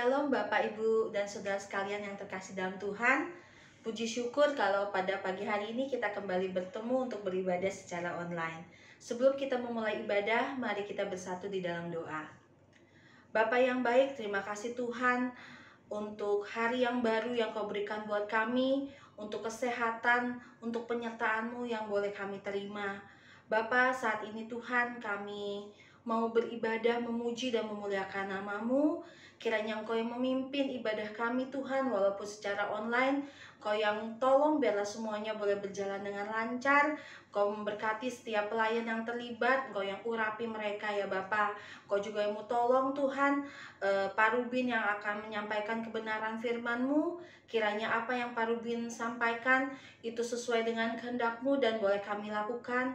Shalom Bapak, Ibu, dan Saudara sekalian yang terkasih dalam Tuhan. Puji syukur kalau pada pagi hari ini kita kembali bertemu untuk beribadah secara online. Sebelum kita memulai ibadah, mari kita bersatu di dalam doa. Bapa yang baik, terima kasih Tuhan untuk hari yang baru yang Kau berikan buat kami, untuk kesehatan, untuk penyertaan-Mu yang boleh kami terima. Bapa, saat ini Tuhan kami mau beribadah, memuji dan memuliakan nama-Mu. Kiranya Engkau yang memimpin ibadah kami Tuhan, walaupun secara online. Engkau yang tolong biarlah semuanya boleh berjalan dengan lancar. Engkau memberkati setiap pelayan yang terlibat. Engkau yang urapi mereka ya Bapa. Engkau juga yang mau tolong Tuhan Pak Rubin yang akan menyampaikan kebenaran firman-Mu. Kiranya apa yang Pak Rubin sampaikan itu sesuai dengan kehendak-Mu dan boleh kami lakukan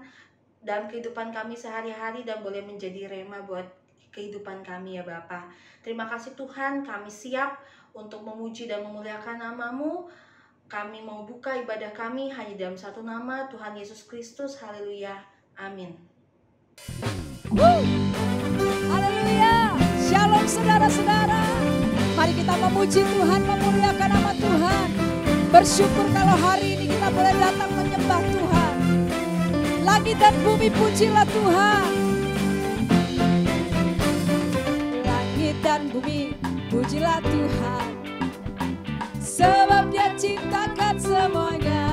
dalam kehidupan kami sehari-hari dan boleh menjadi rema buat kehidupan kami ya Bapa. Terima kasih Tuhan, kami siap untuk memuji dan memuliakan nama-Mu. Kami mau buka ibadah kami hanya dalam satu nama, Tuhan Yesus Kristus. Haleluya. Amin. Haleluya. Shalom saudara-saudara. Mari kita memuji Tuhan, memuliakan nama Tuhan. Bersyukur kalau hari ini kita boleh datang menyembah Tuhan. Langit dan bumi pujilah Tuhan. Langit dan bumi pujilah Tuhan, sebab Dia ciptakan semuanya.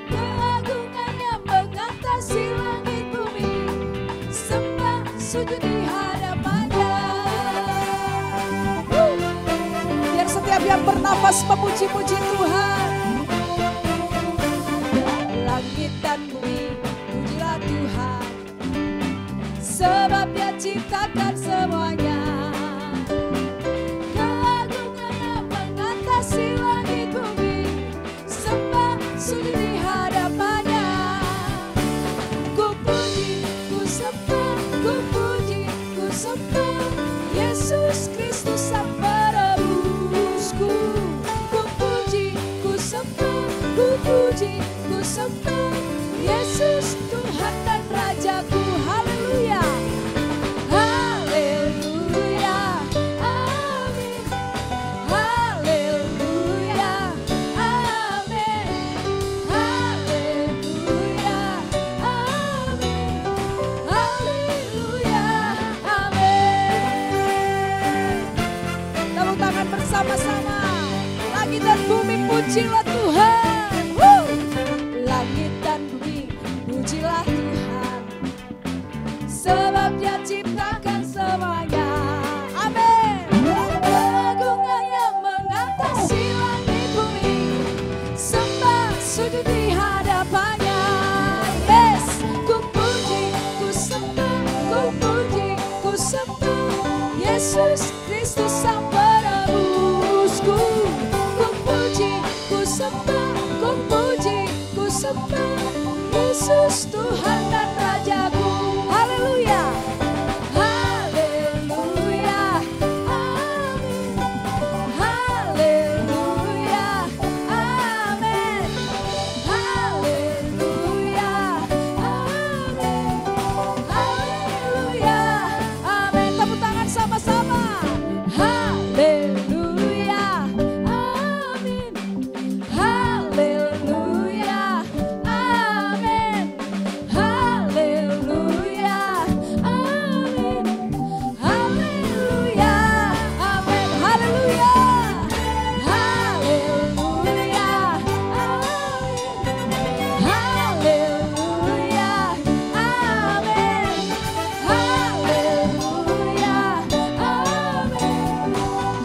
Keagungannya mengatasi langit bumi, sembah sujud di hadapannya. Biar setiap yang bernafas memuji-muji Tuhan. Langit dan bumi pujilah Tuhan, sebab Dia ciptakan semuanya. Keagungannya mengatasi langit bumi, sembah sujud di hadapannya. Ku puji, ku sembah, ku puji, ku sembah Yesus Kristus Sang Penebusku. Ku puji, ku sembah, ku puji, ku sembah Yesus Tuhan dan Rajaku. Haleluya. Haleluya. Amin. Haleluya. Amin. Haleluya. Amin. Haleluya. Amin. Tepuk tangan bersama-sama. Langit dan bumi pujilah Tuhan. Langit dan bumi pujilah Tuhan, sebab Dia ciptakan semuanya. Amin. Keagungannya mengatasi langit bumi, sembah sujud di hadapannya. Yes, ku puji, ku sembah, ku puji, ku sembah Yesus Kristus Sang Penebusku. Ku puji, ku sembah, ku puji, ku sembah Yesus Tuhan dan Rajaku. Haleluya. Haleluya. Amin. Haleluya. Amin. Haleluya. Amin. Haleluya. Amin. Tepuk tangan sama-sama. Haleluya. Amin. Haleluya. Amin. Haleluya. Amin. Haleluya. Amin. Haleluya. Haleluya. Amin. Haleluya. Amin. Haleluya. Amin.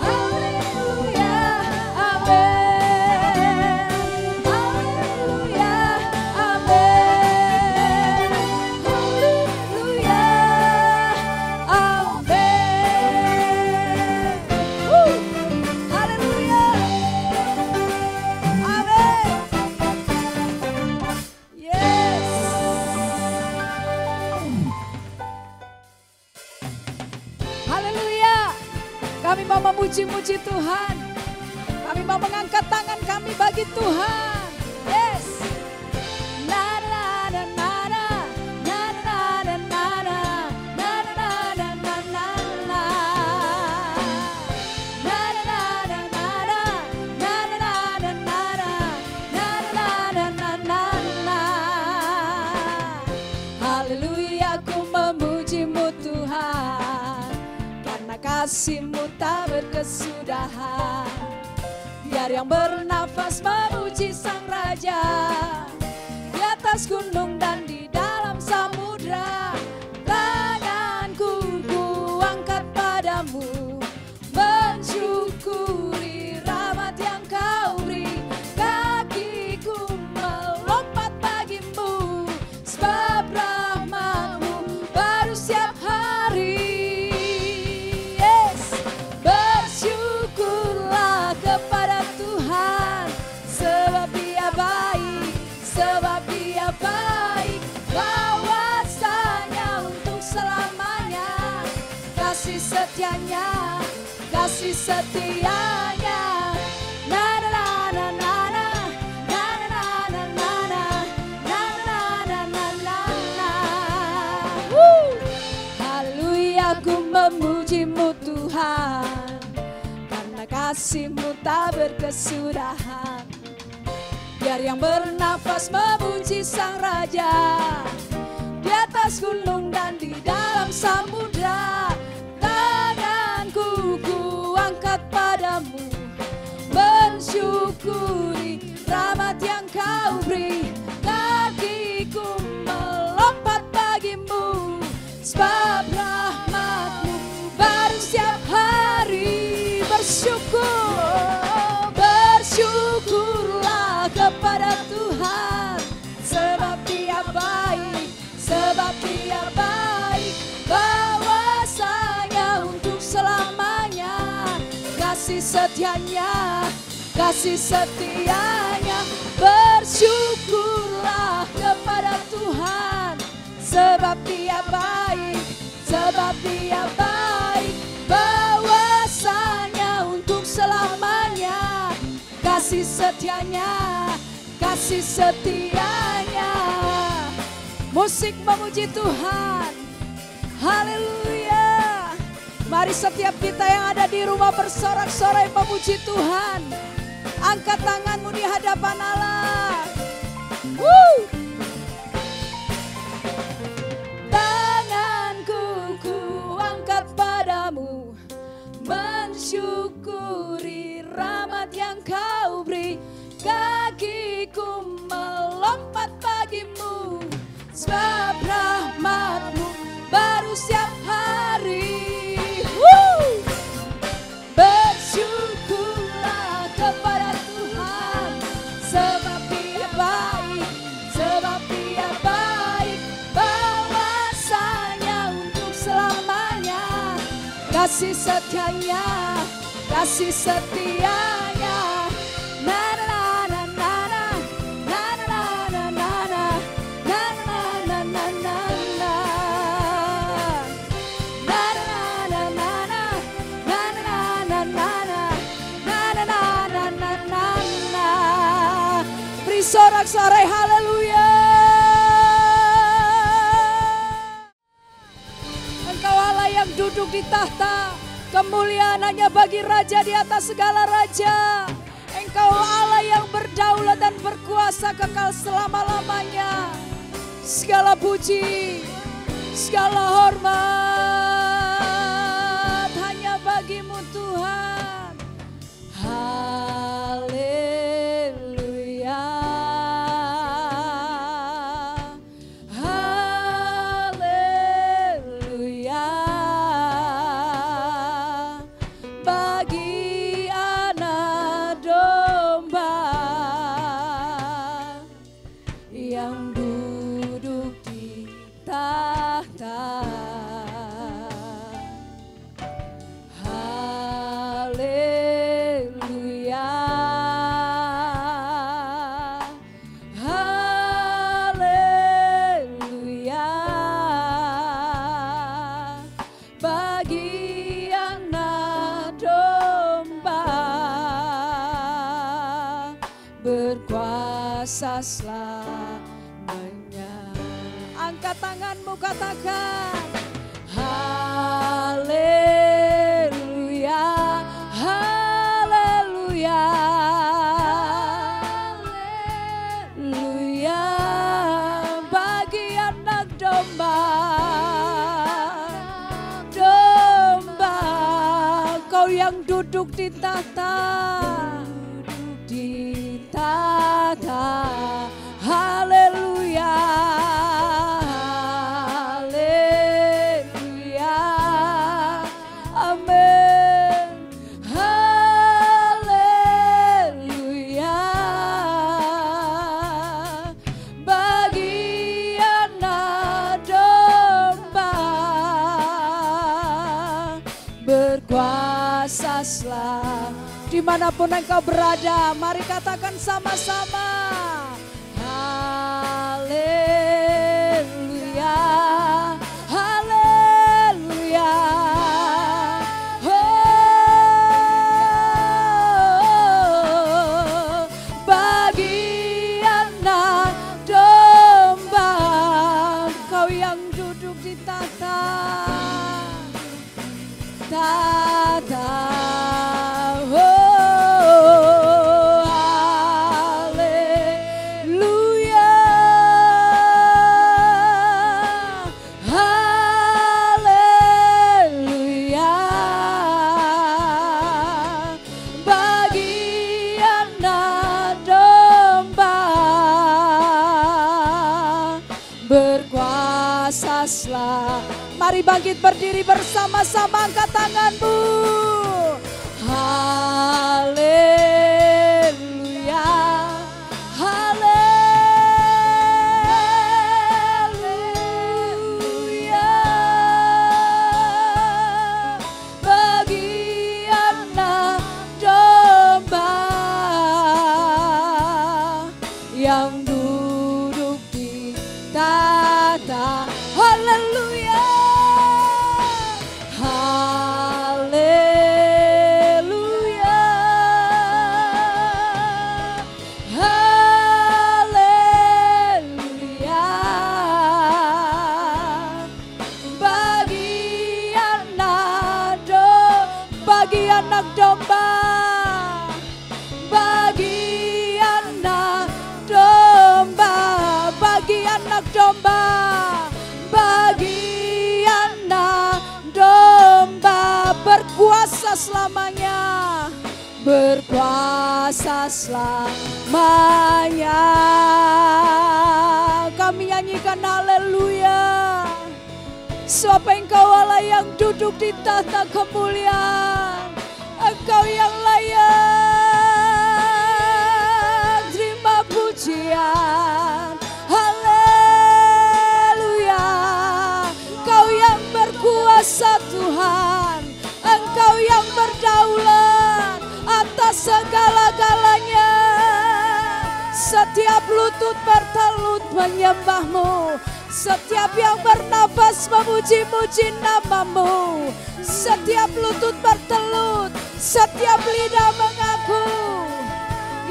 Haleluya. Amin. Haleluya. Amin. Haleluya. Amin. Haleluya. Amin. Yes. Haleluya. Kami mau memuji-muji Tuhan. Kami mau mengangkat tangan kami bagi Tuhan. Yes. Na na na na na na na na na na na na na na na na. kasih-Mu tak berkesudahan. Biar yang bernafas memuji Sang Raja, di atas gunung dan di dalam samudra. Tanganku ku angkat padamu, mensyukuri rahmat yang Kau beri. Kakiku melompat bagimu, sebab rahmat-Mu baru setiap hari. Yes, bersyukurlah kepada Tuhan, sebab Dia baik, sebab Dia baik. Bahwasanya untuk selamanya, kasih setianya, kasih setianya. Na na na na na na, na na na na na, na na na na na na. Haleluya, ku memuji-Mu Tuhan, karena kasih-Mu tak berkesudahan. Biar yang bernafas memuji Sang Raja, di atas gunung dan di dalam samudra. Tanganku ku angkat padamu, mensyukuri rahmat yang Kau beri. Kakiku melompat bagimu, sebab rahmat-Mu baru setiap hari. Bersyukur, bersyukurlah kepada Tuhan, sebab Dia baik, sebab Dia baik. Bahwasanya untuk selamanya, kasih setianya, kasih setianya. Bersyukurlah kepada Tuhan, sebab Dia baik, sebab Dia baik. Bahwasanya untuk selamanya, kasih setianya, kasih setianya. Musik memuji Tuhan. Haleluya. Mari setiap kita yang ada di rumah bersorak-sorai memuji Tuhan. Angkat tanganmu di hadapan Allah. Tanganku ku angkat padamu, mensyukuri rahmat yang Kau beri. Kakiku melompat bagimu, sebab rahmat-Mu baru setiap hari. Bersyukurlah kepada Tuhan, sebab Dia baik, sebab Dia baik. Bahwasanya untuk selamanya, kasih setianya, kasih setianya. Na na na na na, na na na na na, na na na na na na. Na na na na na, na na na na na, na na na na na na. Beri sorak-sorai haleluya. Engkau Allah yang duduk di tahta, kemuliaan hanya bagi Raja di atas segala raja. Engkau Allah yang berdaulat dan berkuasa kekal selama-lamanya. Segala puji, segala hormat hanya bagi-Mu Tuhan. Haleluya. Haleluya. Bagi anak domba yang duduk di tahta. Haleluya. Haleluya. Bagi anak domba berkuasa selamanya. Angkat tanganmu, katakan haleluya, haleluya, haleluya. Bagi anak domba, domba yang duduk di tahta, di tahta. Haleluya, haleluya, amin, haleluya. Bagi anak domba berkuasa selalu. Dimanapun engkau berada, mari katakan sama-sama. Haleluya, haleluya. Oh, bagi anak domba, kau yang duduk di tahta, tahta. Mari bangkit berdiri bersama-sama, angkat tanganmu. Haleluya, haleluya. Bagi anak domba yang duduk di tahta. Haleluya, haleluya, haleluya. Bagi anak domba, bagi anak domba, bagi anak domba, bagi anak domba berkuasa selamanya, berkuasa selamanya. Kami nyanyikan haleluya. Sebab Engkau Allah yang duduk di tahta kemuliaan, Engkau yang layak terima pujian. Haleluya, Kau yang berkuasa Tuhan, Engkau yang berdaulat atas segala-galanya. Setiap lutut bertelut menyembah-Mu, setiap yang bernafas memuji-muji nama-Mu. Setiap lutut bertelut, setiap lidah mengaku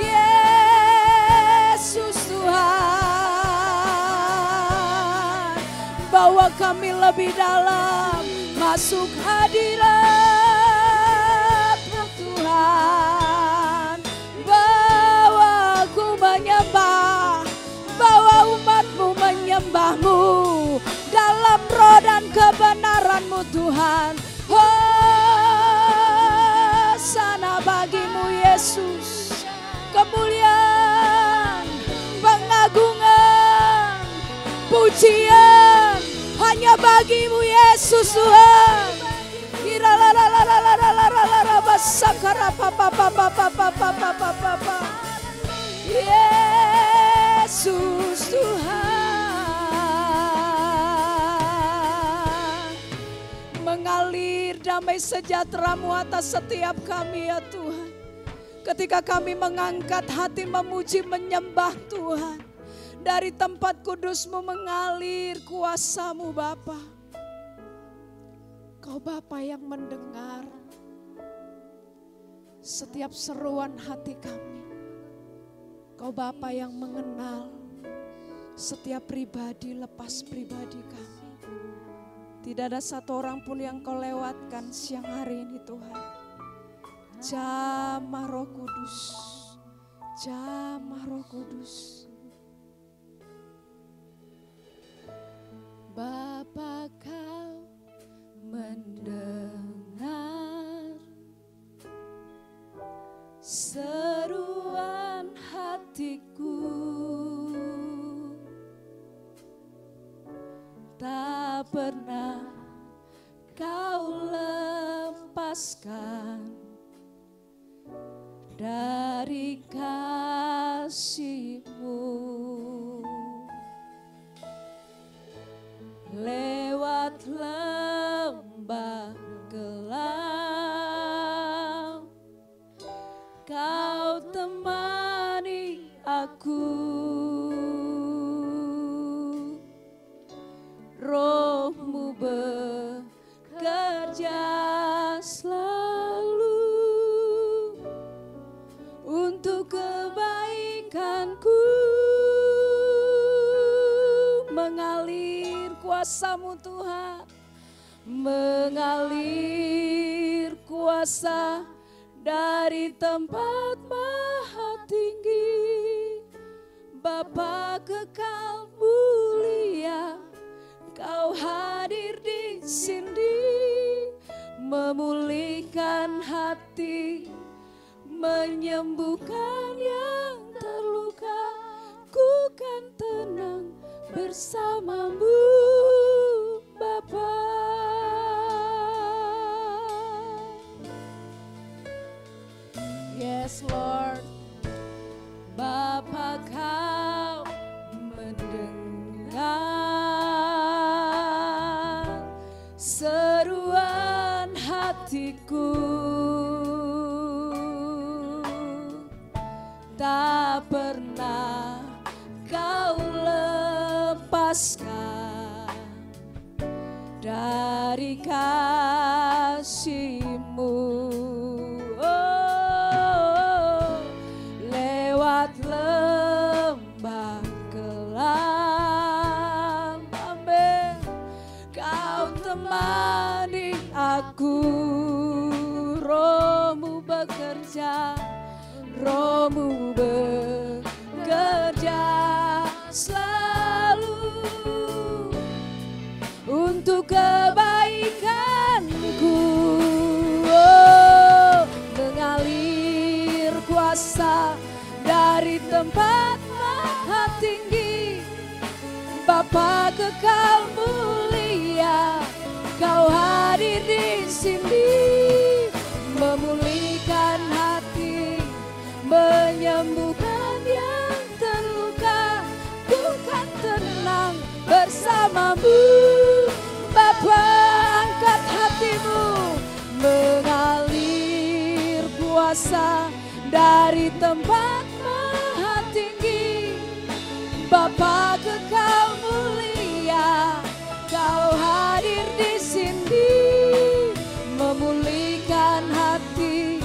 Yesus Tuhan. Bawa kami lebih dalam, masuk hadirat-Mu Tuhan. Bawa aku menyembah, bawa umat-Mu menyembah-Mu dalam roh dan kebenaran-Mu Tuhan. Hosana bagi-Mu Yesus, kemuliaan, pengagungan, pujian hanya bagi-Mu Yesus Tuhan. Yesus Tuhan, mengalir damai sejahtera-Mu atas setiap kami ya Tuhan. Ketika kami mengangkat hati memuji menyembah Tuhan, dari tempat kudus-Mu mengalir kuasa-Mu Bapa. Kau Bapa yang mendengar setiap seruan hati kami. Kau Bapa yang mengenal setiap pribadi lepas pribadi kami. Tidak ada satu orang pun yang Kau lewatkan siang hari ini Tuhan. Jamah Roh Kudus, jamah Roh Kudus. Bapa Kau mendengar tak pernah kau lepaskan dari kasih-Mu. Lewat lembah gelap, Kau temani aku. Roh-Mu bekerja selalu untuk kebaikanku. Mengalir kuasa-Mu Tuhan, mengalir kuasa dari tempat maha tinggi. Bapa kekal mulia, Kau hadir di sini, memulihkan hati, menyembuhkan yang terluka. Ku kan tenang bersama-Mu, Bapa. Yes, Lord. Bapa, Kau mendengar seruan hatiku. Tak pernah Kau lepaskan dari kasih-Mu. Oh, lewat lembah gelap, amin, Kau temani aku. Roh-Mu bekerja, Roh-Mu bekerja selalu untuk kebaikanku. Oh, mengalir kuasa dari tempat maha tinggi. Bapa kekal mulia, Kau hadir di sini, memulihkan hati, menyembuhkan yang terluka. Ku kan tenang bersama-Mu, Bapa. Angkat hatimu, mengalir kuasa dari tempat maha tinggi. Bapa kekal mulia, Kau hadir di sini, memulihkan hati,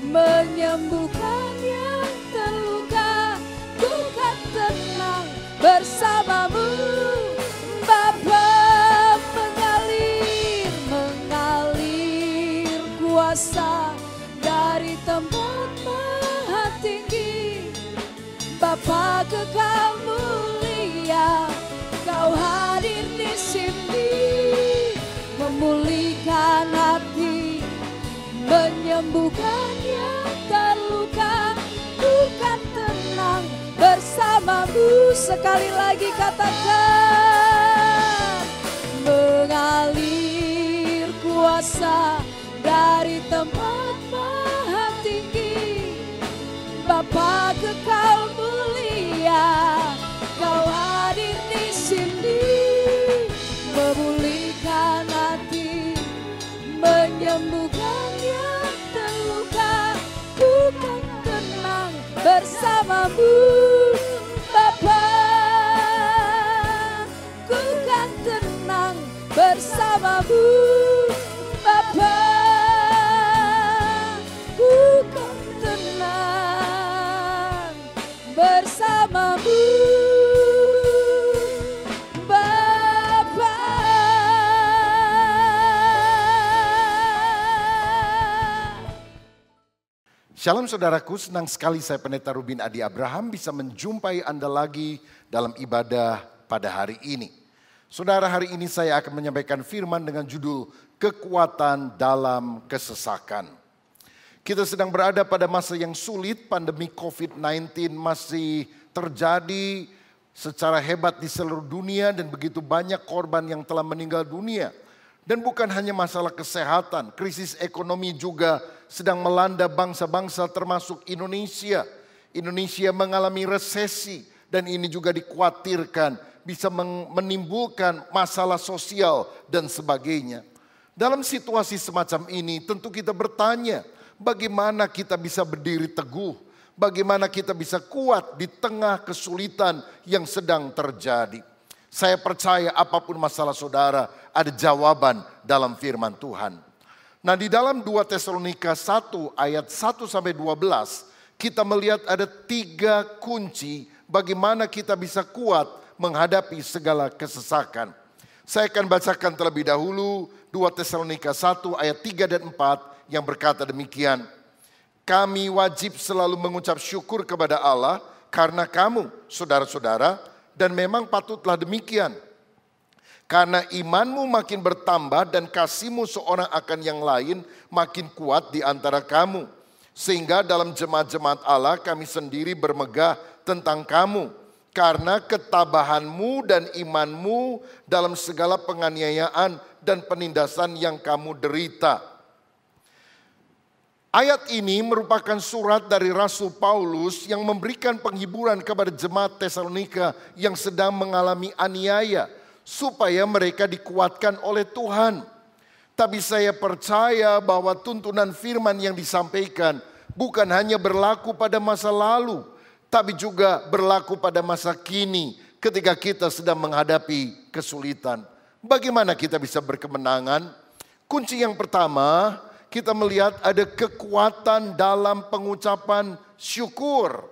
menyembuhkan yang terluka. Ku kan tenang bersama-Mu, Bapa. Mengalir kuasa dari tempat maha tinggi. Bapa kekal mulia, Kau hadir di sini, memulihkan hati, menyembuhkan yang terluka. Ku kan tenang bersama-Mu. Sekali lagi katakan, mengalir kuasa dari tempat maha tinggi. Bapa kekal mulia, Kau hadir di sini, memulihkan hati, menyembuhkan yang terluka. Ku kan tenang bersama-Mu, Bapa. Ku kan tenang bersama-Mu, Bapa. Ku kan tenang bersama-Mu, Bapa. Shalom saudaraku, senang sekali saya Pendeta Rubin Adi Abraham bisa menjumpai Anda lagi dalam ibadah pada hari ini. Saudara, hari ini saya akan menyampaikan firman dengan judul Kekuatan dalam Kesesakan. Kita sedang berada pada masa yang sulit, pandemi COVID-19 masih terjadi secara hebat di seluruh dunia dan begitu banyak korban yang telah meninggal dunia. Dan bukan hanya masalah kesehatan, krisis ekonomi juga sedang melanda bangsa-bangsa termasuk Indonesia. Indonesia mengalami resesi dan ini juga dikhawatirkan bisa menimbulkan masalah sosial dan sebagainya. Dalam situasi semacam ini tentu kita bertanya, bagaimana kita bisa berdiri teguh? Bagaimana kita bisa kuat di tengah kesulitan yang sedang terjadi? Saya percaya apapun masalah saudara, ada jawaban dalam firman Tuhan. Nah, di dalam 2 Tesalonika 1 ayat 1 sampai 12, kita melihat ada 3 kunci bagaimana kita bisa kuat menghadapi segala kesesakan. Saya akan bacakan terlebih dahulu 2 Tesalonika 1 ayat 3 dan 4 yang berkata demikian. Kami wajib selalu mengucap syukur kepada Allah karena kamu, saudara-saudara, dan memang patutlah demikian. Karena imanmu makin bertambah dan kasihmu seorang akan yang lain makin kuat di antara kamu. Sehingga dalam jemaat-jemaat Allah kami sendiri bermegah tentang kamu. Karena ketabahanmu dan imanmu dalam segala penganiayaan dan penindasan yang kamu derita. Ayat ini merupakan surat dari Rasul Paulus yang memberikan penghiburan kepada jemaat Tesalonika yang sedang mengalami aniaya supaya mereka dikuatkan oleh Tuhan. Tapi saya percaya bahwa tuntunan firman yang disampaikan bukan hanya berlaku pada masa lalu, tapi juga berlaku pada masa kini ketika kita sedang menghadapi kesulitan. Bagaimana kita bisa berkemenangan? Kunci yang pertama, kita melihat ada kekuatan dalam pengucapan syukur.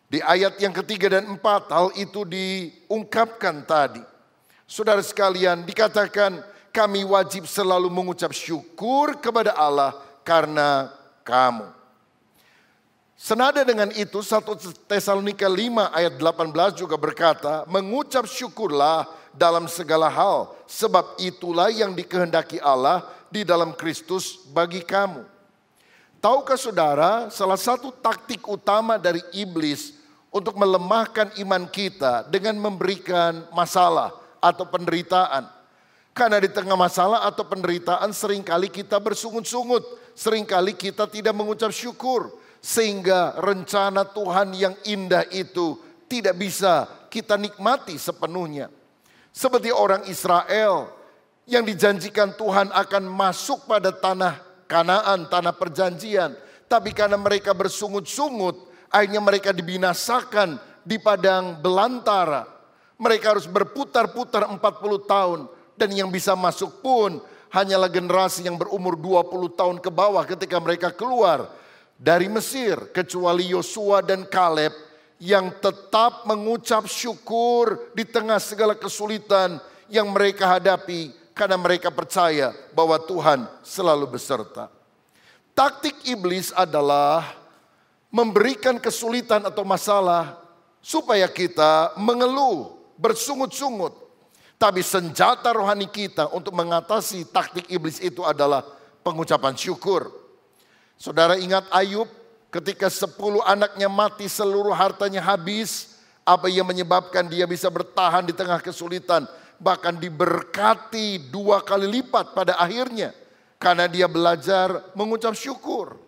Di ayat yang ketiga dan 4 hal itu diungkapkan tadi. Saudara sekalian, dikatakan kami wajib selalu mengucap syukur kepada Allah karena kamu. Senada dengan itu 1 Tesalonika 5 ayat 18 juga berkata, mengucap syukurlah dalam segala hal, sebab itulah yang dikehendaki Allah di dalam Kristus bagi kamu. Tahukah saudara, salah satu taktik utama dari iblis untuk melemahkan iman kita dengan memberikan masalah atau penderitaan. Karena di tengah masalah atau penderitaan seringkali kita bersungut-sungut, seringkali kita tidak mengucap syukur. Sehingga rencana Tuhan yang indah itu tidak bisa kita nikmati sepenuhnya. Seperti orang Israel yang dijanjikan Tuhan akan masuk pada tanah Kanaan, tanah perjanjian. Tapi karena mereka bersungut-sungut, akhirnya mereka dibinasakan di padang belantara. Mereka harus berputar-putar 40 tahun. Dan yang bisa masuk pun hanyalah generasi yang berumur 20 tahun ke bawah ketika mereka keluar dari Mesir. Kecuali Yosua dan Kaleb yang tetap mengucap syukur di tengah segala kesulitan yang mereka hadapi. Karena mereka percaya bahwa Tuhan selalu beserta. Taktik iblis adalah memberikan kesulitan atau masalah supaya kita mengeluh, bersungut-sungut. Tapi senjata rohani kita untuk mengatasi taktik iblis itu adalah pengucapan syukur. Saudara ingat Ayub ketika 10 anaknya mati, seluruh hartanya habis. Apa yang menyebabkan dia bisa bertahan di tengah kesulitan? Bahkan diberkati 2 kali lipat pada akhirnya. Karena dia belajar mengucap syukur.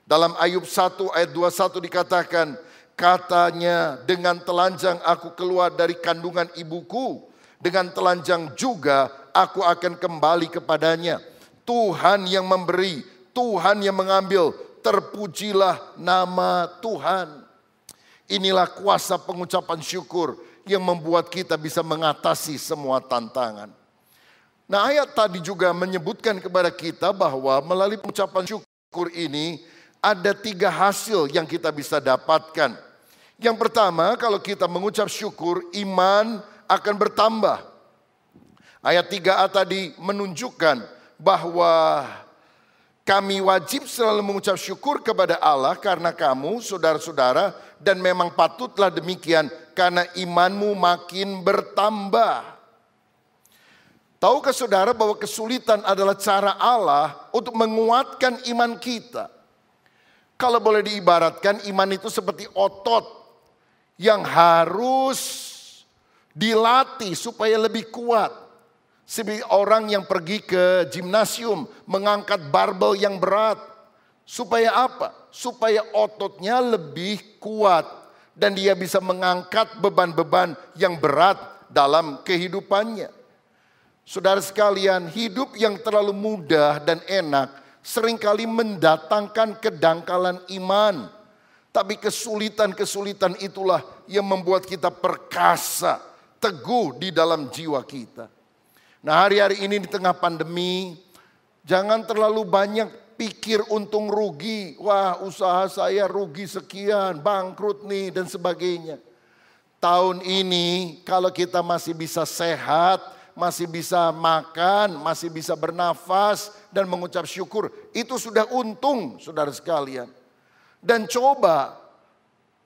Dalam Ayub 1 ayat 21 dikatakan, katanya dengan telanjang aku keluar dari kandungan ibuku. Dengan telanjang juga aku akan kembali kepadanya. Tuhan yang memberi, Tuhan yang mengambil, terpujilah nama Tuhan. Inilah kuasa pengucapan syukur yang membuat kita bisa mengatasi semua tantangan. Nah, ayat tadi juga menyebutkan kepada kita bahwa melalui pengucapan syukur ini ada 3 hasil yang kita bisa dapatkan. Yang pertama, kalau kita mengucap syukur, iman akan bertambah. Ayat 3a tadi menunjukkan bahwa kami wajib selalu mengucap syukur kepada Allah karena kamu, saudara-saudara, dan memang patutlah demikian karena imanmu makin bertambah. Tahukah saudara bahwa kesulitan adalah cara Allah untuk menguatkan iman kita? Kalau boleh diibaratkan, iman itu seperti otot yang harus dilatih supaya lebih kuat. Seperti orang yang pergi ke gimnasium mengangkat barbel yang berat. Supaya apa? Supaya ototnya lebih kuat dan dia bisa mengangkat beban-beban yang berat dalam kehidupannya. Saudara sekalian, hidup yang terlalu mudah dan enak seringkali mendatangkan kedangkalan iman. Tapi kesulitan-kesulitan itulah yang membuat kita perkasa, teguh di dalam jiwa kita. Nah, hari-hari ini di tengah pandemi, jangan terlalu banyak pikir untung rugi. Wah, usaha saya rugi sekian, bangkrut nih dan sebagainya. Tahun ini kalau kita masih bisa sehat, masih bisa makan, masih bisa bernafas dan mengucap syukur, itu sudah untung, saudara sekalian. Dan coba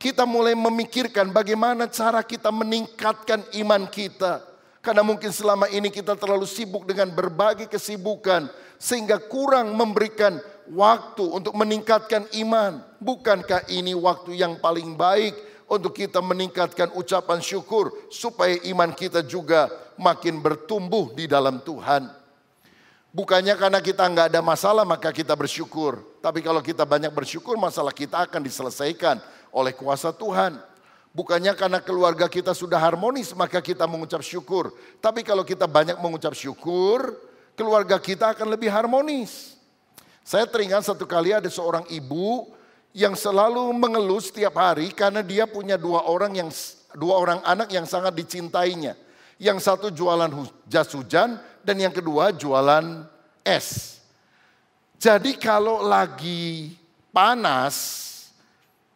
kita mulai memikirkan bagaimana cara kita meningkatkan iman kita. Karena mungkin selama ini kita terlalu sibuk dengan berbagai kesibukan sehingga kurang memberikan waktu untuk meningkatkan iman. Bukankah ini waktu yang paling baik untuk kita meningkatkan ucapan syukur supaya iman kita juga makin bertumbuh di dalam Tuhan. Bukannya karena kita nggak ada masalah maka kita bersyukur. Tapi kalau kita banyak bersyukur, masalah kita akan diselesaikan oleh kuasa Tuhan. Bukannya karena keluarga kita sudah harmonis maka kita mengucap syukur. Tapi kalau kita banyak mengucap syukur, keluarga kita akan lebih harmonis. Saya teringat satu kali ada seorang ibu yang selalu mengeluh setiap hari karena dia punya dua orang anak yang sangat dicintainya. Yang satu jualan jas hujan dan yang kedua jualan es. Jadi kalau lagi panas,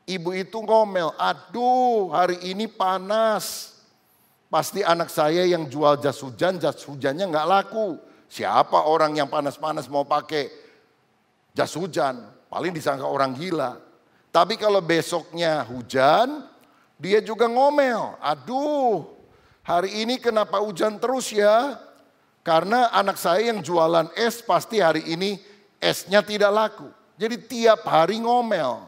ibu itu ngomel, aduh hari ini panas. Pasti anak saya yang jual jas hujannya nggak laku. Siapa orang yang panas-panas mau pakai jas hujan? Paling disangka orang gila. Tapi kalau besoknya hujan, dia juga ngomel. Aduh, hari ini kenapa hujan terus ya? Karena anak saya yang jualan es pasti hari ini esnya tidak laku. Jadi tiap hari ngomel.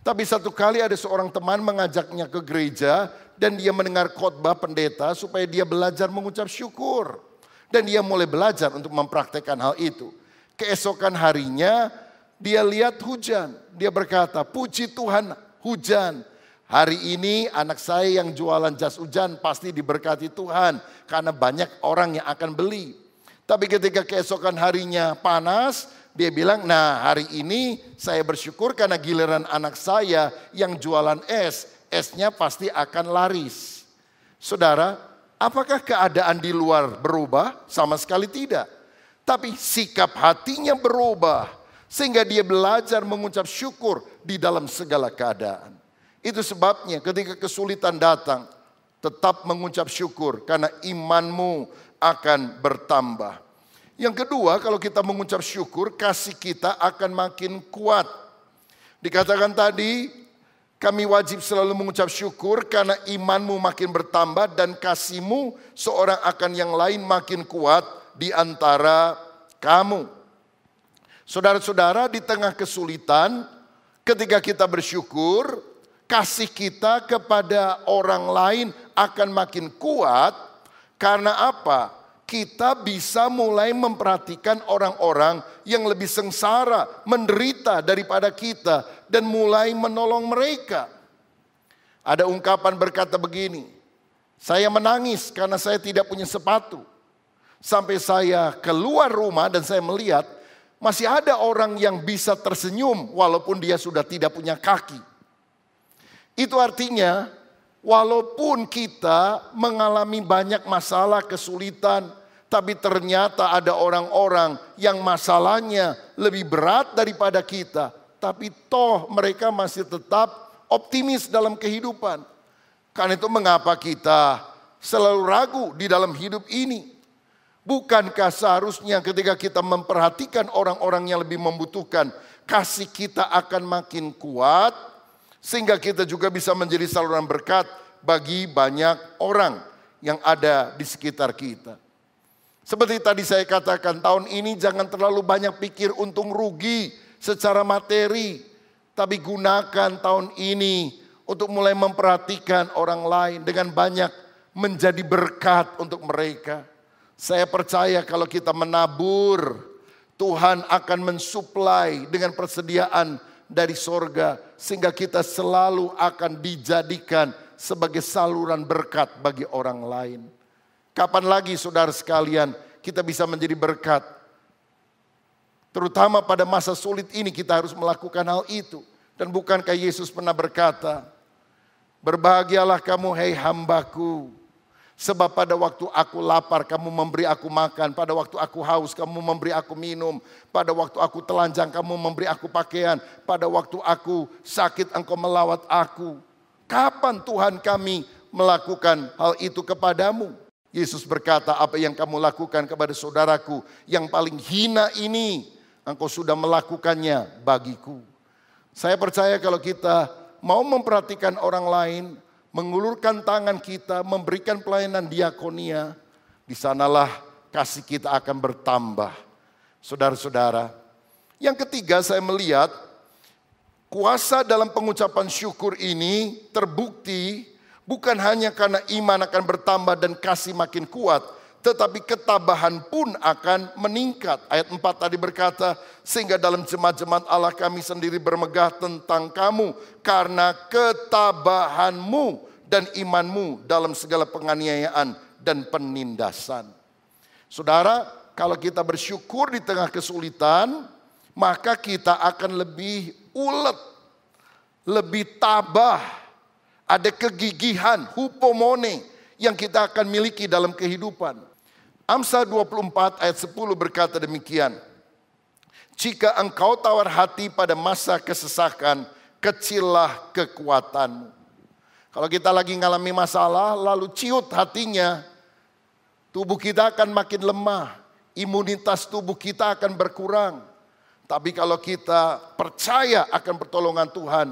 Tapi satu kali ada seorang teman mengajaknya ke gereja dan dia mendengar khotbah pendeta supaya dia belajar mengucap syukur. Dan dia mulai belajar untuk mempraktekkan hal itu. Keesokan harinya dia lihat hujan. Dia berkata, puji Tuhan hujan. Hari ini anak saya yang jualan jas hujan pasti diberkati Tuhan. Karena banyak orang yang akan beli. Tapi ketika keesokan harinya panas, dia bilang, nah hari ini saya bersyukur karena giliran anak saya yang jualan es. Esnya pasti akan laris. Saudara, apakah keadaan di luar berubah? Sama sekali tidak. Tapi sikap hatinya berubah. Sehingga dia belajar mengucap syukur di dalam segala keadaan. Itu sebabnya ketika kesulitan datang, tetap mengucap syukur karena imanmu akan bertambah. Yang kedua, kalau kita mengucap syukur, kasih kita akan makin kuat. Dikatakan tadi, kami wajib selalu mengucap syukur karena imanmu makin bertambah dan kasihmu seorang akan yang lain makin kuat di antara kamu. Saudara-saudara, di tengah kesulitan, ketika kita bersyukur, kasih kita kepada orang lain akan makin kuat. Karena apa? Kita bisa mulai memperhatikan orang-orang yang lebih sengsara, menderita daripada kita, dan mulai menolong mereka. Ada ungkapan berkata begini, saya menangis karena saya tidak punya sepatu. Sampai saya keluar rumah dan saya melihat, masih ada orang yang bisa tersenyum walaupun dia sudah tidak punya kaki. Itu artinya, walaupun kita mengalami banyak masalah, kesulitan, tapi ternyata ada orang-orang yang masalahnya lebih berat daripada kita. Tapi toh mereka masih tetap optimis dalam kehidupan. Karena itu mengapa kita selalu ragu di dalam hidup ini. Bukankah seharusnya ketika kita memperhatikan orang-orang yang lebih membutuhkan, kasih kita akan makin kuat, sehingga kita juga bisa menjadi saluran berkat bagi banyak orang yang ada di sekitar kita. Seperti tadi saya katakan, tahun ini jangan terlalu banyak pikir untung rugi secara materi. Tapi gunakan tahun ini untuk mulai memperhatikan orang lain dengan banyak menjadi berkat untuk mereka. Saya percaya kalau kita menabur, Tuhan akan mensuplai dengan persediaan dari sorga. Sehingga kita selalu akan dijadikan sebagai saluran berkat bagi orang lain. Kapan lagi saudara sekalian kita bisa menjadi berkat? Terutama pada masa sulit ini kita harus melakukan hal itu. Dan bukankah Yesus pernah berkata, berbahagialah kamu hai hambaku, sebab pada waktu aku lapar kamu memberi aku makan, pada waktu aku haus kamu memberi aku minum, pada waktu aku telanjang kamu memberi aku pakaian, pada waktu aku sakit engkau melawat aku. Kapan Tuhan kami melakukan hal itu kepadamu? Yesus berkata, apa yang kamu lakukan kepada saudaraku yang paling hina ini, engkau sudah melakukannya bagiku. Saya percaya kalau kita mau memperhatikan orang lain, mengulurkan tangan kita, memberikan pelayanan diakonia, di sanalah kasih kita akan bertambah. Saudara-saudara, yang ketiga saya melihat kuasa dalam pengucapan syukur ini terbukti bukan hanya karena iman akan bertambah dan kasih makin kuat, tetapi ketabahan pun akan meningkat. Ayat 4 tadi berkata, sehingga dalam jemaat-jemaat Allah kami sendiri bermegah tentang kamu karena ketabahanmu dan imanmu dalam segala penganiayaan dan penindasan. Saudara, kalau kita bersyukur di tengah kesulitan, maka kita akan lebih ulet, lebih tabah, ada kegigihan, hupomone yang kita akan miliki dalam kehidupan. Amsal 24 ayat 10 berkata demikian. Jika engkau tawar hati pada masa kesesakan, kecillah kekuatanmu. Kalau kita lagi ngalami masalah, lalu ciut hatinya, tubuh kita akan makin lemah, imunitas tubuh kita akan berkurang. Tapi kalau kita percaya akan pertolongan Tuhan,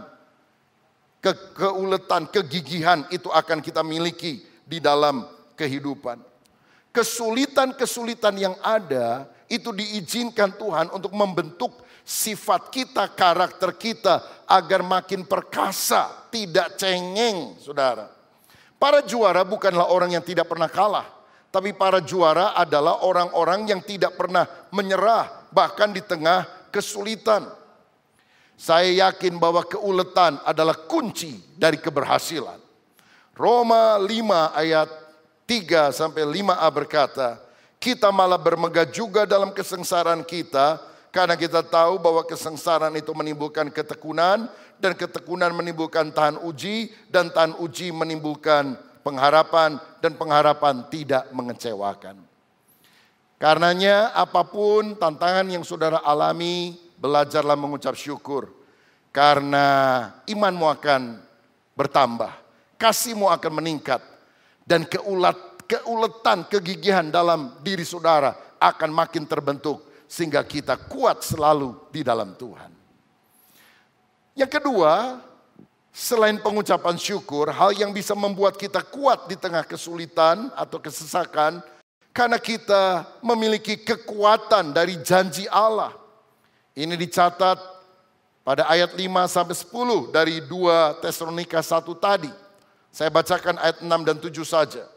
keuletan, kegigihan itu akan kita miliki di dalam kehidupan. Kesulitan-kesulitan yang ada itu diizinkan Tuhan untuk membentuk sifat kita, karakter kita agar makin perkasa, tidak cengeng, saudara. Para juara bukanlah orang yang tidak pernah kalah, tapi para juara adalah orang-orang yang tidak pernah menyerah bahkan di tengah kesulitan. Saya yakin bahwa keuletan adalah kunci dari keberhasilan. Roma 5 ayat 3 sampai 5a berkata, kita malah bermegah juga dalam kesengsaraan kita, karena kita tahu bahwa kesengsaraan itu menimbulkan ketekunan, dan ketekunan menimbulkan tahan uji, dan tahan uji menimbulkan pengharapan, dan pengharapan tidak mengecewakan. Karenanya apapun tantangan yang saudara alami, belajarlah mengucap syukur, karena imanmu akan bertambah, kasihmu akan meningkat, dan keuletan, kegigihan dalam diri saudara akan makin terbentuk. Sehingga kita kuat selalu di dalam Tuhan. Yang kedua, selain pengucapan syukur, hal yang bisa membuat kita kuat di tengah kesulitan atau kesesakan, karena kita memiliki kekuatan dari janji Allah. Ini dicatat pada ayat 5-10 dari 2 Tesalonika 1 tadi. Saya bacakan ayat 6 dan 7 saja.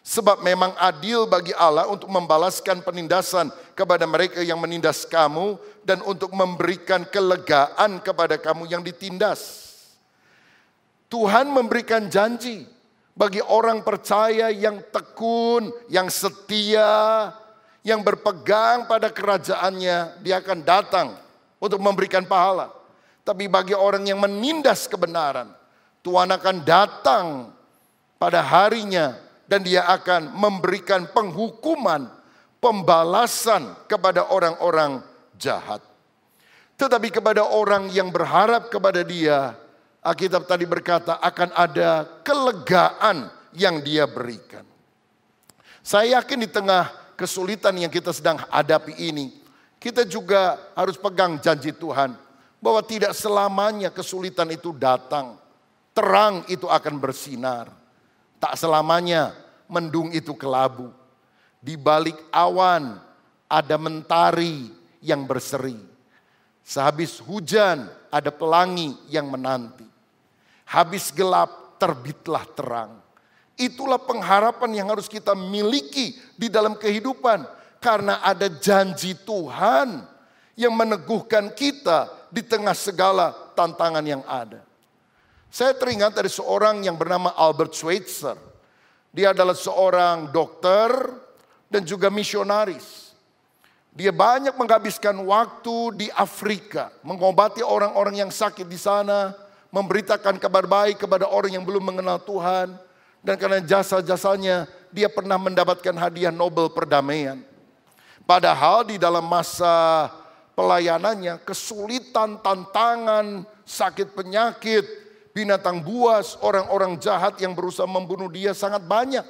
Sebab memang adil bagi Allah untuk membalaskan penindasan kepada mereka yang menindas kamu, dan untuk memberikan kelegaan kepada kamu yang ditindas. Tuhan memberikan janji bagi orang percaya yang tekun, yang setia, yang berpegang pada kerajaannya, dia akan datang untuk memberikan pahala. Tapi bagi orang yang menindas kebenaran, Tuhan akan datang pada harinya dan dia akan memberikan penghukuman, pembalasan kepada orang-orang jahat. Tetapi kepada orang yang berharap kepada dia, Alkitab tadi berkata akan ada kelegaan yang dia berikan. Saya yakin di tengah kesulitan yang kita sedang hadapi ini, kita juga harus pegang janji Tuhan bahwa tidak selamanya kesulitan itu datang. Terang itu akan bersinar. Tak selamanya mendung itu kelabu. Di balik awan ada mentari yang berseri. Sehabis hujan ada pelangi yang menanti. Habis gelap terbitlah terang. Itulah pengharapan yang harus kita miliki di dalam kehidupan. Karena ada janji Tuhan yang meneguhkan kita di tengah segala tantangan yang ada. Saya teringat dari seorang yang bernama Albert Schweitzer. Dia adalah seorang dokter dan juga misionaris. Dia banyak menghabiskan waktu di Afrika, mengobati orang-orang yang sakit di sana, memberitakan kabar baik kepada orang yang belum mengenal Tuhan. Dan karena jasa-jasanya, dia pernah mendapatkan hadiah Nobel perdamaian. Padahal di dalam masa pelayanannya, kesulitan, tantangan, sakit penyakit, binatang buas, orang-orang jahat yang berusaha membunuh dia sangat banyak.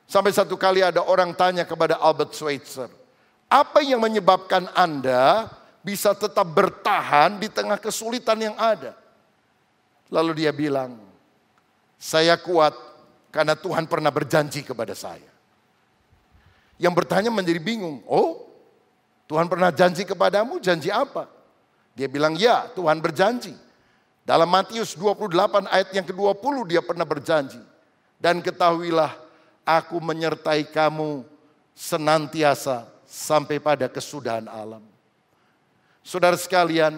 Sampai satu kali ada orang tanya kepada Albert Schweitzer, apa yang menyebabkan Anda bisa tetap bertahan di tengah kesulitan yang ada? Lalu dia bilang, saya kuat karena Tuhan pernah berjanji kepada saya. Yang bertanya menjadi bingung, oh Tuhan pernah janji kepadamu, janji apa? Dia bilang, ya Tuhan berjanji. Dalam Matius 28 ayat yang ke-20 dia pernah berjanji. Dan ketahuilah, aku menyertai kamu senantiasa sampai pada kesudahan alam. Saudara sekalian,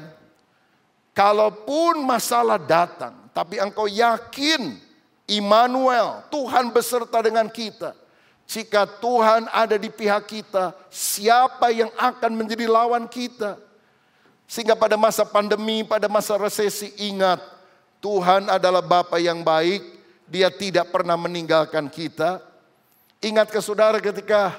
kalaupun masalah datang, tapi engkau yakin Immanuel, Tuhan beserta dengan kita. Jika Tuhan ada di pihak kita, siapa yang akan menjadi lawan kita? Sehingga pada masa pandemi, pada masa resesi, ingat, Tuhan adalah Bapa yang baik, Dia tidak pernah meninggalkan kita. Ingat ke saudara ketika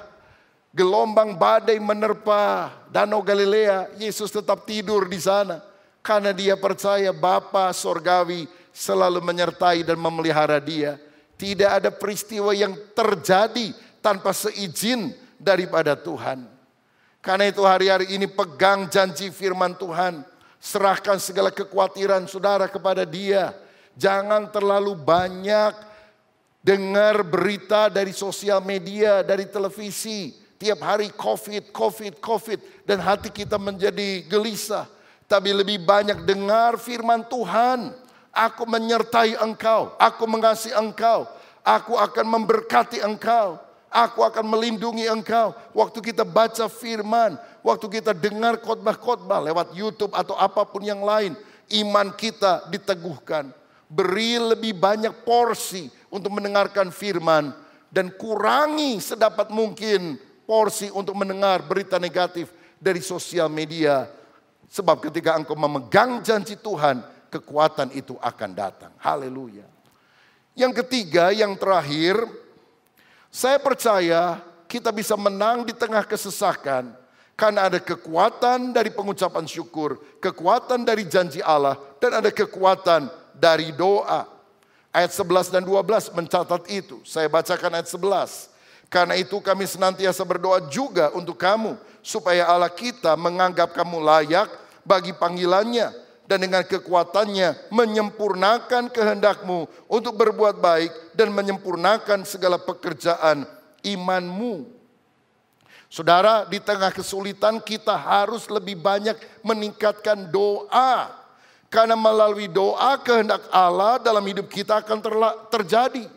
gelombang badai menerpa Danau Galilea, Yesus tetap tidur di sana. Karena dia percaya Bapa Sorgawi selalu menyertai dan memelihara dia. Tidak ada peristiwa yang terjadi tanpa seizin daripada Tuhan. Karena itu hari-hari ini pegang janji firman Tuhan. Serahkan segala kekhawatiran saudara kepada Dia. Jangan terlalu banyak dengar berita dari sosial media, dari televisi. Tiap hari COVID. Dan hati kita menjadi gelisah. Tapi lebih banyak dengar firman Tuhan. Aku menyertai engkau. Aku mengasihi engkau. Aku akan memberkati engkau. Aku akan melindungi engkau. Waktu kita baca firman. Waktu kita dengar khotbah-khotbah lewat YouTube atau apapun yang lain. Iman kita diteguhkan. Beri lebih banyak porsi untuk mendengarkan firman. Dan kurangi sedapat mungkin porsi untuk mendengar berita negatif dari sosial media. Sebab ketika engkau memegang janji Tuhan, kekuatan itu akan datang. Haleluya. Yang ketiga, yang terakhir, saya percaya kita bisa menang di tengah kesesakan. Karena ada kekuatan dari pengucapan syukur, kekuatan dari janji Allah, dan ada kekuatan dari doa. Ayat 11 dan 12 mencatat itu. Saya bacakan ayat 11. Karena itu kami senantiasa berdoa juga untuk kamu, supaya Allah kita menganggap kamu layak bagi panggilannya. Dan dengan kekuatannya menyempurnakan kehendakmu untuk berbuat baik dan menyempurnakan segala pekerjaan imanmu. Saudara, di tengah kesulitan kita harus lebih banyak meningkatkan doa. Karena melalui doa kehendak Allah dalam hidup kita akan terjadi.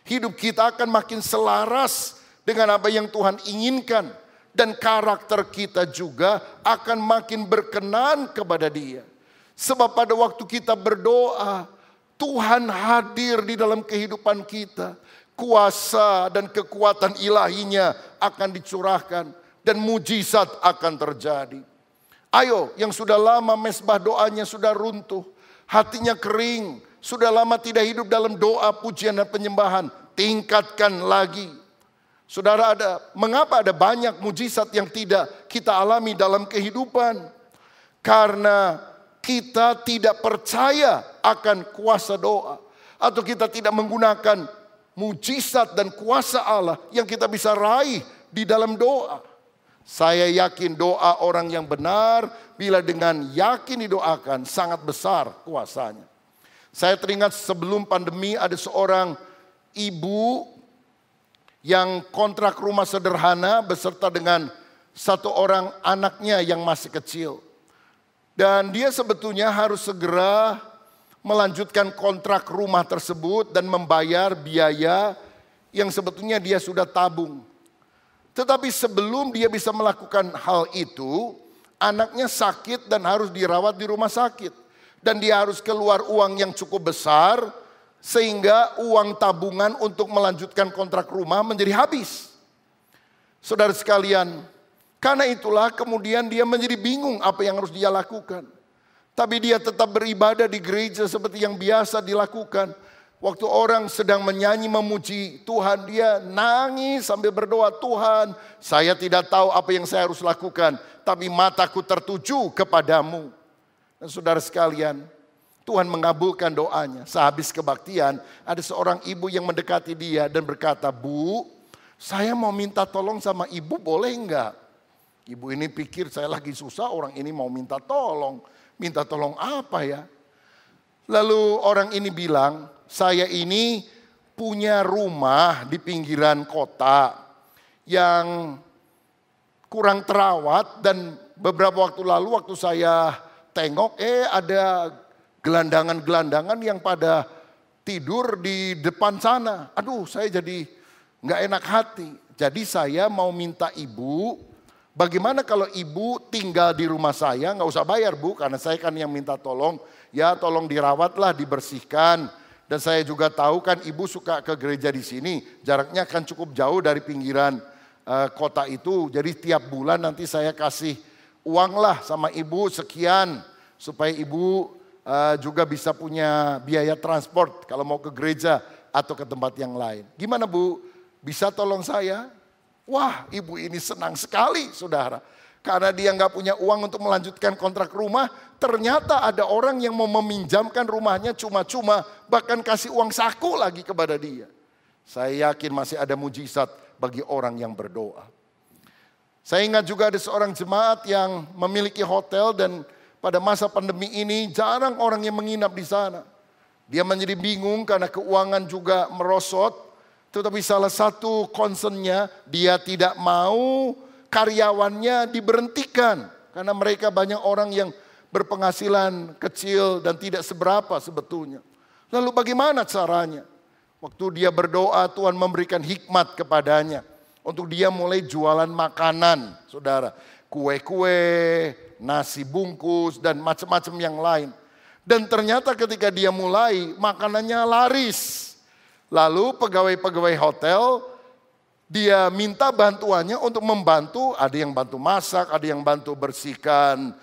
Hidup kita akan makin selaras dengan apa yang Tuhan inginkan. Dan karakter kita juga akan makin berkenan kepada Dia. Sebab pada waktu kita berdoa, Tuhan hadir di dalam kehidupan kita. Kuasa dan kekuatan ilahinya akan dicurahkan. Dan mujizat akan terjadi. Ayo, yang sudah lama mesbah doanya sudah runtuh. Hatinya kering. Sudah lama tidak hidup dalam doa, pujian dan penyembahan. Tingkatkan lagi. Saudara, mengapa ada banyak mujizat yang tidak kita alami dalam kehidupan? Karena kita tidak percaya akan kuasa doa. Atau kita tidak menggunakan mujizat dan kuasa Allah yang kita bisa raih di dalam doa. Saya yakin doa orang yang benar bila dengan yakin didoakan sangat besar kuasanya. Saya teringat sebelum pandemi ada seorang ibu yang kontrak rumah sederhana beserta dengan satu orang anaknya yang masih kecil. Dan dia sebetulnya harus segera melanjutkan kontrak rumah tersebut dan membayar biaya yang sebetulnya dia sudah tabung. Tetapi sebelum dia bisa melakukan hal itu, anaknya sakit dan harus dirawat di rumah sakit. Dan dia harus keluar uang yang cukup besar, sehingga uang tabungan untuk melanjutkan kontrak rumah menjadi habis. Saudara sekalian, karena itulah kemudian dia menjadi bingung apa yang harus dia lakukan. Tapi dia tetap beribadah di gereja seperti yang biasa dilakukan. Waktu orang sedang menyanyi memuji Tuhan, dia nangis sambil berdoa, Tuhan, saya tidak tahu apa yang saya harus lakukan, tapi mataku tertuju kepadamu. Dan saudara sekalian, Tuhan mengabulkan doanya. Sehabis kebaktian, ada seorang ibu yang mendekati dia dan berkata, Bu, saya mau minta tolong sama ibu, boleh enggak? Ibu ini pikir saya lagi susah, orang ini mau minta tolong. Minta tolong apa ya? Lalu orang ini bilang, saya ini punya rumah di pinggiran kota yang kurang terawat, dan beberapa waktu lalu waktu saya tengok, ada gelandangan-gelandangan yang pada tidur di depan sana. Aduh, saya jadi nggak enak hati. Jadi saya mau minta ibu, bagaimana kalau ibu tinggal di rumah saya, nggak usah bayar Bu, karena saya kan yang minta tolong. Ya tolong dirawatlah, dibersihkan. Dan saya juga tahu kan ibu suka ke gereja di sini, jaraknya kan cukup jauh dari pinggiran kota itu. Jadi tiap bulan nanti saya kasih uang lah sama ibu sekian, supaya ibu juga bisa punya biaya transport kalau mau ke gereja atau ke tempat yang lain. Gimana Bu? Bisa tolong saya? Wah, ibu ini senang sekali, saudara. Karena dia nggak punya uang untuk melanjutkan kontrak rumah, ternyata ada orang yang mau meminjamkan rumahnya cuma-cuma, bahkan kasih uang saku lagi kepada dia. Saya yakin masih ada mujizat bagi orang yang berdoa. Saya ingat juga ada seorang jemaat yang memiliki hotel, dan pada masa pandemi ini jarang orang yang menginap di sana. Dia menjadi bingung karena keuangan juga merosot. Tetapi salah satu concernnya, dia tidak mau karyawannya diberhentikan. Karena mereka banyak orang yang berpenghasilan kecil dan tidak seberapa sebetulnya. Lalu bagaimana caranya? Waktu dia berdoa, Tuhan memberikan hikmat kepadanya. Untuk dia mulai jualan makanan, saudara. Kue-kue, nasi bungkus, dan macam-macam yang lain. Dan ternyata ketika dia mulai, makanannya laris. Lalu pegawai-pegawai hotel, dia minta bantuannya untuk membantu. Ada yang bantu masak, ada yang bantu bersihkan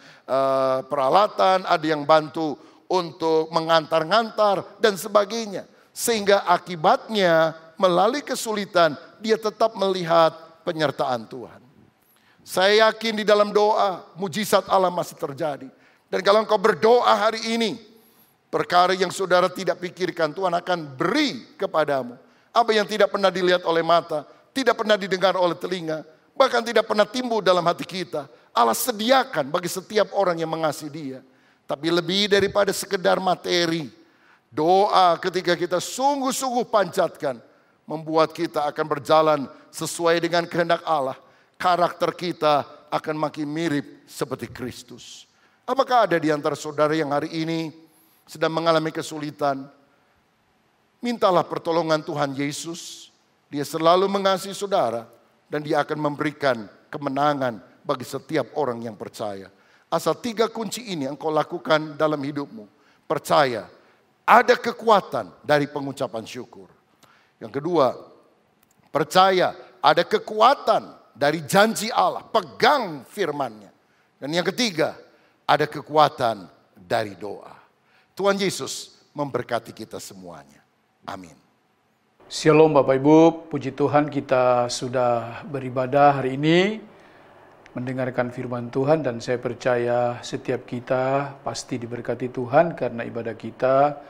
peralatan, ada yang bantu untuk mengantar-ngantar dan sebagainya. Sehingga akibatnya melalui kesulitan dia tetap melihat penyertaan Tuhan. Saya yakin di dalam doa mujizat Allah masih terjadi. Dan kalau engkau berdoa hari ini, perkara yang saudara tidak pikirkan Tuhan akan beri kepadamu. Apa yang tidak pernah dilihat oleh mata, tidak pernah didengar oleh telinga, bahkan tidak pernah timbul dalam hati kita, Allah sediakan bagi setiap orang yang mengasihi Dia. Tapi lebih daripada sekedar materi, doa ketika kita sungguh-sungguh panjatkan, membuat kita akan berjalan sesuai dengan kehendak Allah. Karakter kita akan makin mirip seperti Kristus. Apakah ada di antara saudara yang hari ini sedang mengalami kesulitan? Mintalah pertolongan Tuhan Yesus. Dia selalu mengasihi saudara, dan Dia akan memberikan kemenangan bagi setiap orang yang percaya. Asal 3 kunci ini engkau lakukan dalam hidupmu. Percaya, ada kekuatan dari pengucapan syukur. Yang kedua, percaya ada kekuatan dari janji Allah. Pegang firman-Nya. Dan yang ketiga, ada kekuatan dari doa. Tuhan Yesus memberkati kita semuanya. Amin. Shalom Bapak Ibu, puji Tuhan kita sudah beribadah hari ini, mendengarkan firman Tuhan, dan saya percaya setiap kita pasti diberkati Tuhan karena ibadah kita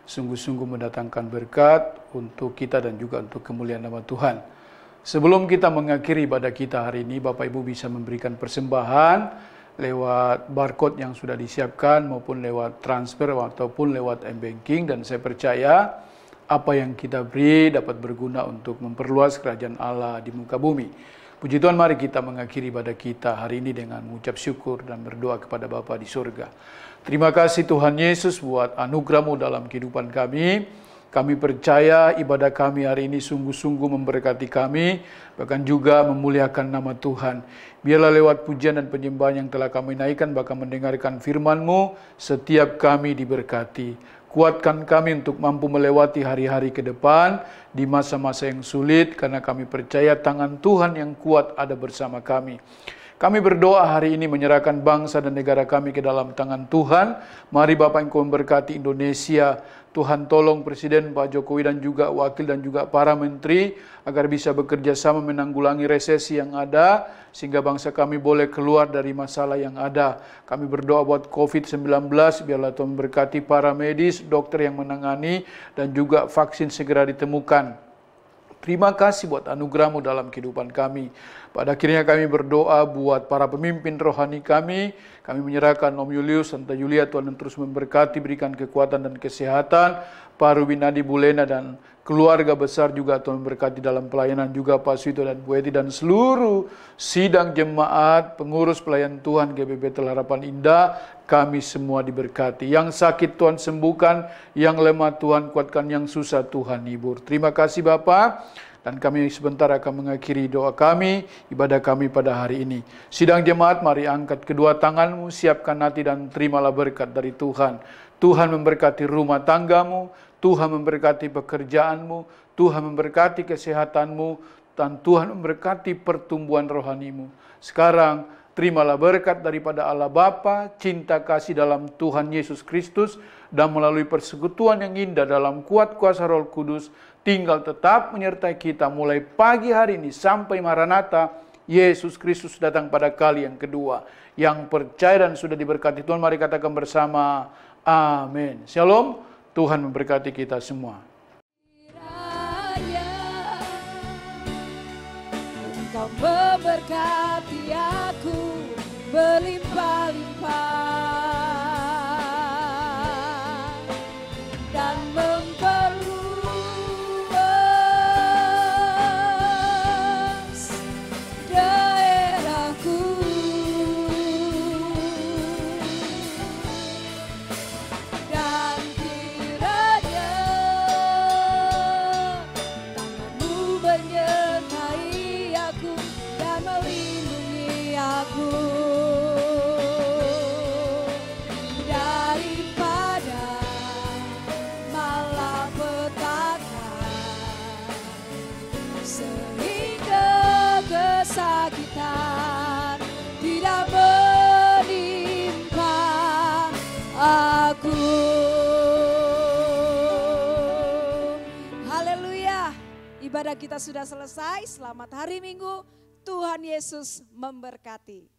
sungguh-sungguh mendatangkan berkat untuk kita dan juga untuk kemuliaan nama Tuhan. Sebelum kita mengakhiri ibadah kita hari ini, Bapak Ibu bisa memberikan persembahan lewat barcode yang sudah disiapkan maupun lewat transfer ataupun lewat m-banking, dan saya percaya apa yang kita beri dapat berguna untuk memperluas kerajaan Allah di muka bumi. Puji Tuhan, mari kita mengakhiri ibadah kita hari ini dengan mengucap syukur dan berdoa kepada Bapa di surga. Terima kasih Tuhan Yesus buat anugerah-Mu dalam kehidupan kami. Kami percaya ibadah kami hari ini sungguh-sungguh memberkati kami, bahkan juga memuliakan nama Tuhan. Biarlah lewat pujian dan penyembahan yang telah kami naikkan, bahkan mendengarkan firman-Mu, setiap kami diberkati. Kuatkan kami untuk mampu melewati hari-hari ke depan di masa-masa yang sulit, karena kami percaya tangan Tuhan yang kuat ada bersama kami. Kami berdoa hari ini menyerahkan bangsa dan negara kami ke dalam tangan Tuhan. Mari Bapak Engkau memberkati Indonesia. Tuhan tolong Presiden Pak Jokowi dan juga Wakil dan juga para Menteri agar bisa bekerja sama menanggulangi resesi yang ada, sehingga bangsa kami boleh keluar dari masalah yang ada. Kami berdoa buat COVID-19, biarlah Tuhan memberkati para medis, dokter yang menangani, dan juga vaksin segera ditemukan. Terima kasih buat anugerah-Mu dalam kehidupan kami. Pada akhirnya kami berdoa buat para pemimpin rohani kami. Kami menyerahkan Om Julius, Tante Julia, Tuhan yang terus memberkati, berikan kekuatan dan kesehatan. Pak Rubin Adi Bulena dan keluarga besar juga Tuhan memberkati dalam pelayanan, juga Pak Suito dan Bu Eti dan seluruh sidang jemaat, pengurus pelayan Tuhan GBB Tel Harapan Indah, kami semua diberkati. Yang sakit Tuhan sembuhkan, yang lemah Tuhan kuatkan, yang susah Tuhan hibur. Terima kasih Bapak. Dan kami sebentar akan mengakhiri doa kami, ibadah kami pada hari ini. Sidang jemaat, mari angkat kedua tanganmu, siapkan hati dan terimalah berkat dari Tuhan. Tuhan memberkati rumah tanggamu, Tuhan memberkati pekerjaanmu, Tuhan memberkati kesehatanmu, dan Tuhan memberkati pertumbuhan rohanimu. Sekarang, terimalah berkat daripada Allah Bapa, cinta kasih dalam Tuhan Yesus Kristus, dan melalui persekutuan yang indah dalam kuat kuasa Roh Kudus, tinggal tetap menyertai kita mulai pagi hari ini sampai Maranatha, Yesus Kristus datang pada kali yang kedua. Yang percaya dan sudah diberkati Tuhan, mari katakan bersama, amin. Shalom, Tuhan memberkati kita semua. Engkau memberkati aku berlimpah-limpah dan memperluas daerahku, dan kiranya tangan-Mu menyertai aku dan melindungi aku daripada malapetaka, sehingga kesakitan tidak menimpa aku. Haleluya. Ibadah kita sudah selesai. Selamat hari Minggu. Tuhan Yesus memberkati.